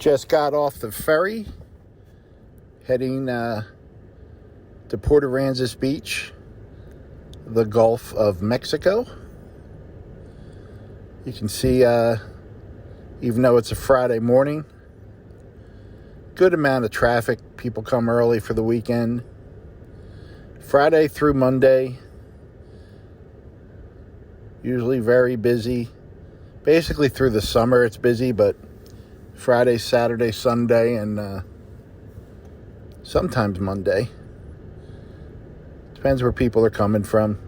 Just got off the ferry, heading to Port Aransas Beach, the Gulf of Mexico. You can see, even though it's a Friday morning, good amount of traffic. People come early for the weekend. Friday through Monday, usually very busy. Basically through the summer it's busy, but Friday, Saturday, Sunday, and sometimes Monday. Depends where people are coming from.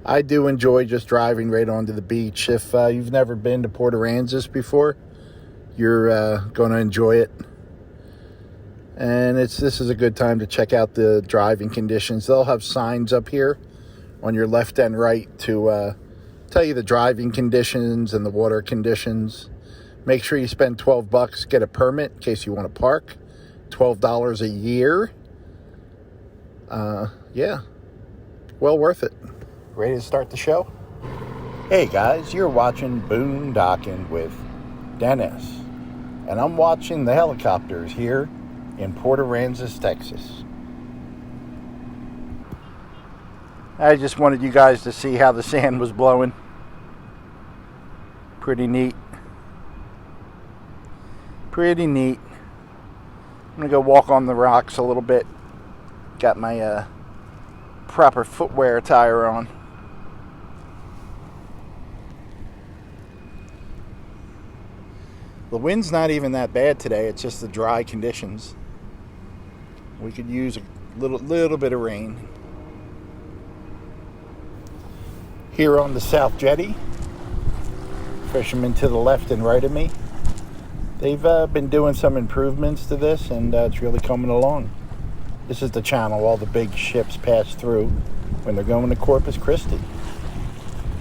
I do enjoy just driving right onto the beach. If you've never been to Port Aransas before, you're going to enjoy it. And this is a good time to check out the driving conditions. They'll have signs up here on your left and right to tell you the driving conditions and the water conditions. Make sure you spend $12, get a permit in case you want to park. $12 a year. Yeah, well worth it. Ready to start the show? Hey guys, you're watching Boondocking with Dennis. And I'm watching the helicopters here in Port Aransas, Texas. I just wanted you guys to see how the sand was blowing. Pretty neat. Pretty neat. I'm gonna go walk on the rocks a little bit. Got my proper footwear attire on. The wind's not even that bad today. It's just the dry conditions. We could use a little bit of rain. Here on the South Jetty, fishermen to the left and right of me. They've been doing some improvements to this, and it's really coming along. This is the channel all the big ships pass through when they're going to Corpus Christi.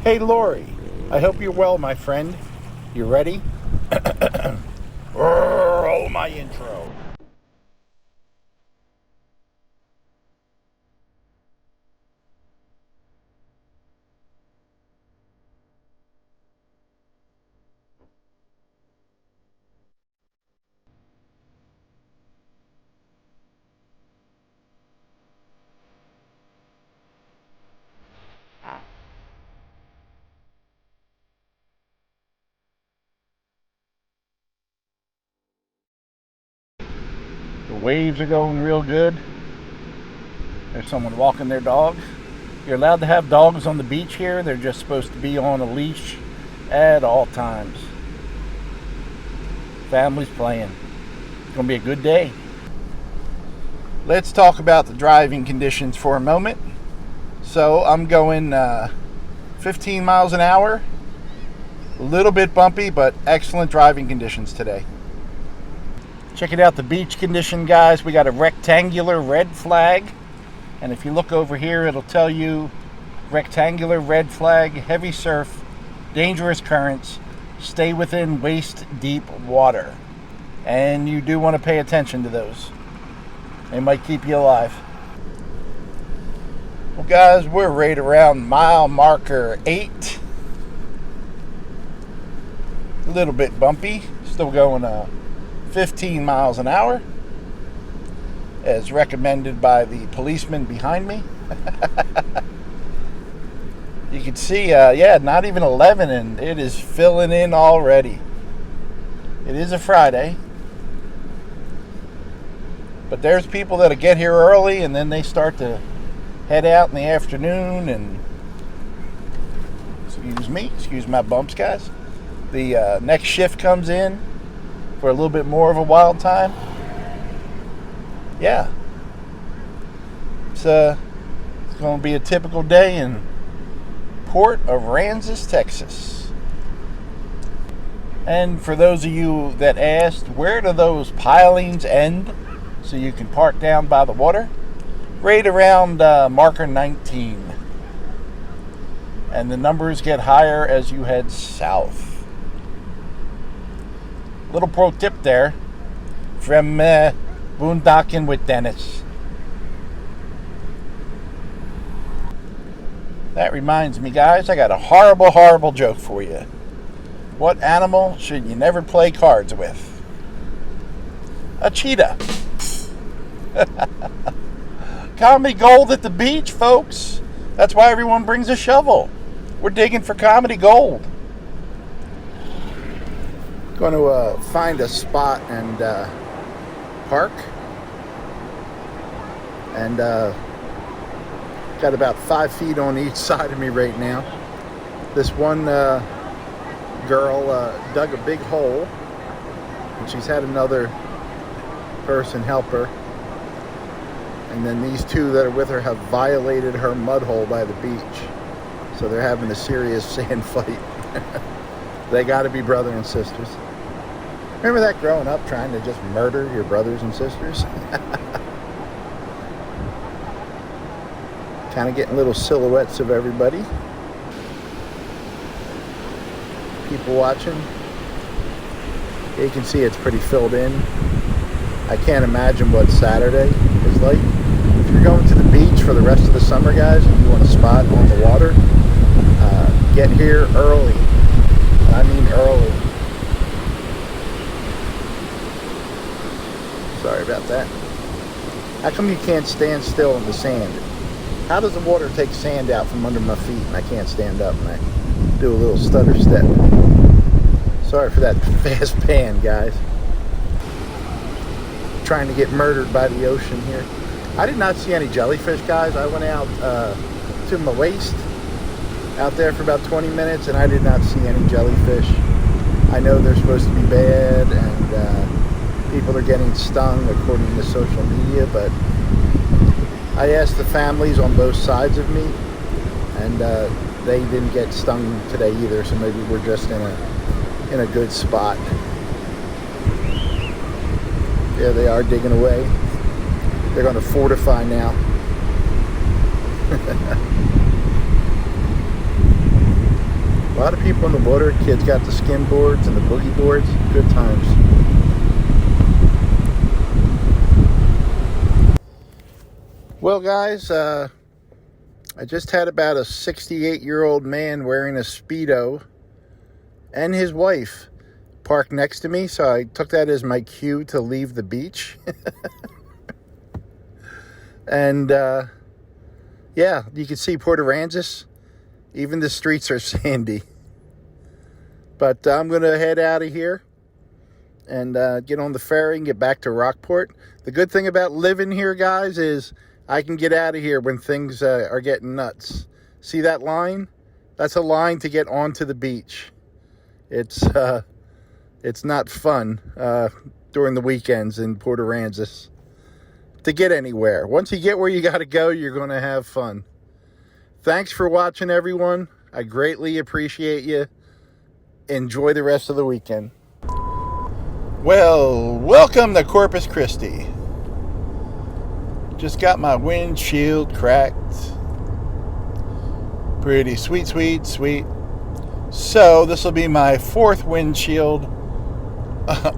Hey, Lori, I hope you're well, my friend. You ready? Roll my intro. The waves are going real good. There's someone walking their dog. You're allowed to have dogs on the beach here. They're just supposed to be on a leash at all times. Family's playing. It's going to be a good day. Let's talk about the driving conditions for a moment. So I'm going 15 miles an hour. A little bit bumpy, but excellent driving conditions today. Checking out the beach condition, guys. We got a rectangular red flag. And if you look over here, it'll tell you rectangular red flag, heavy surf, dangerous currents, stay within waist deep water. And you do want to pay attention to those. They might keep you alive. Well, guys, we're right around mile marker 8. A little bit bumpy. Still going 15 miles an hour, as recommended by the policeman behind me. You can see, not even 11, and it is filling in already. It is a Friday, but there's people that'll get here early, and then they start to head out in the afternoon, and excuse my bumps, guys. The next shift comes in for a little bit more of a wild time. Yeah. It's going to be a typical day in Port Aransas, Texas. And for those of you that asked, where do those pilings end so you can park down by the water? Right around marker 19. And the numbers get higher as you head south. Little pro tip there from Boondocking with Dennis. That reminds me, guys, I got a horrible, horrible joke for you. What animal should you never play cards with? a cheetah. Comedy gold at the beach, folks. That's why everyone brings a shovel. We're digging for comedy gold. Going to find a spot and park. And got about 5 feet on each side of me right now. This one girl dug a big hole, and she's had another person help her. And then these two that are with her have violated her mud hole by the beach. So they're having a serious sand fight. They got to be brother and sisters. Remember that growing up, trying to just murder your brothers and sisters? Kind of getting little silhouettes of everybody. People watching. You can see it's pretty filled in. I can't imagine what Saturday is like. If you're going to the beach for the rest of the summer, guys, and you want a spot on the water, get here early. I mean early. Sorry about that. How come you can't stand still in the sand? How does the water take sand out from under my feet and I can't stand up and I do a little stutter step? Sorry for that fast pan, guys. Trying to get murdered by the ocean here. I did not see any jellyfish, guys. I went out to my waist out there for about 20 minutes and I did not see any jellyfish. I know they're supposed to be bad and people are getting stung according to social media, but I asked the families on both sides of me and they didn't get stung today either, so maybe we're just in a good spot. There they are digging away. They're going to fortify now. A lot of people in the water. Kids got the skin boards and the boogie boards. Good times. Well, guys, I just had about a 68-year-old man wearing a Speedo and his wife parked next to me, so I took that as my cue to leave the beach. And yeah, you can see Port Aransas. Even the streets are sandy. But I'm going to head out of here and get on the ferry and get back to Rockport. The good thing about living here, guys, is I can get out of here when things are getting nuts. See that line? That's a line to get onto the beach. It's not fun during the weekends in Port Aransas to get anywhere. Once you get where you got to go, you're going to have fun. Thanks for watching, everyone. I greatly appreciate you. Enjoy the rest of the weekend. Well, welcome to Corpus Christi. Just got my windshield cracked. Pretty sweet, sweet, sweet. So this will be my 4th windshield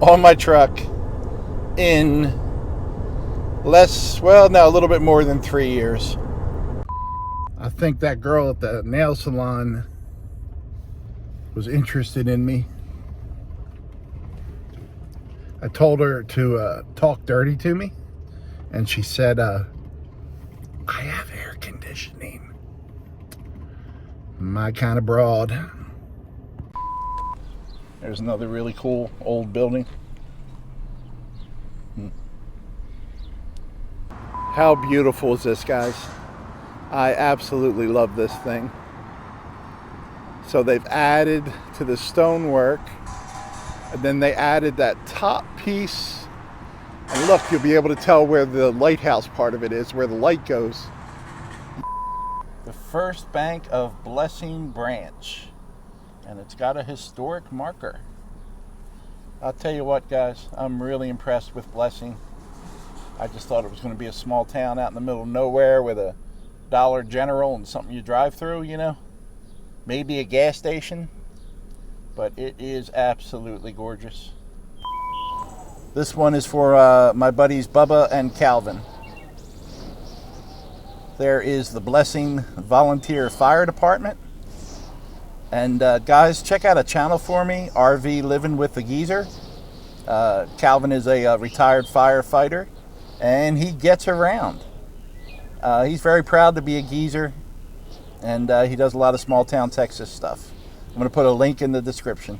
on my truck in a little bit more than 3 years. I think that girl at the nail salon was interested in me. I told her to talk dirty to me, and she said, I have air conditioning. My kind of broad. There's another really cool old building. How beautiful is this, guys? I absolutely love this thing. So they've added to the stonework, and then they added that top piece. And look, you'll be able to tell where the lighthouse part of it is, where the light goes. The First Bank of Blessing Branch. And it's got a historic marker. I'll tell you what, guys, I'm really impressed with Blessing. I just thought it was going to be a small town out in the middle of nowhere with a Dollar General and something you drive through, you know. Maybe a gas station. But it is absolutely gorgeous. This one is for my buddies Bubba and Calvin. There is the Blessing Volunteer Fire Department. And guys, check out a channel for me, RV Living with the Geezer. Calvin is a retired firefighter, and he gets around. He's very proud to be a geezer, and he does a lot of small town Texas stuff. I'm going to put a link in the description.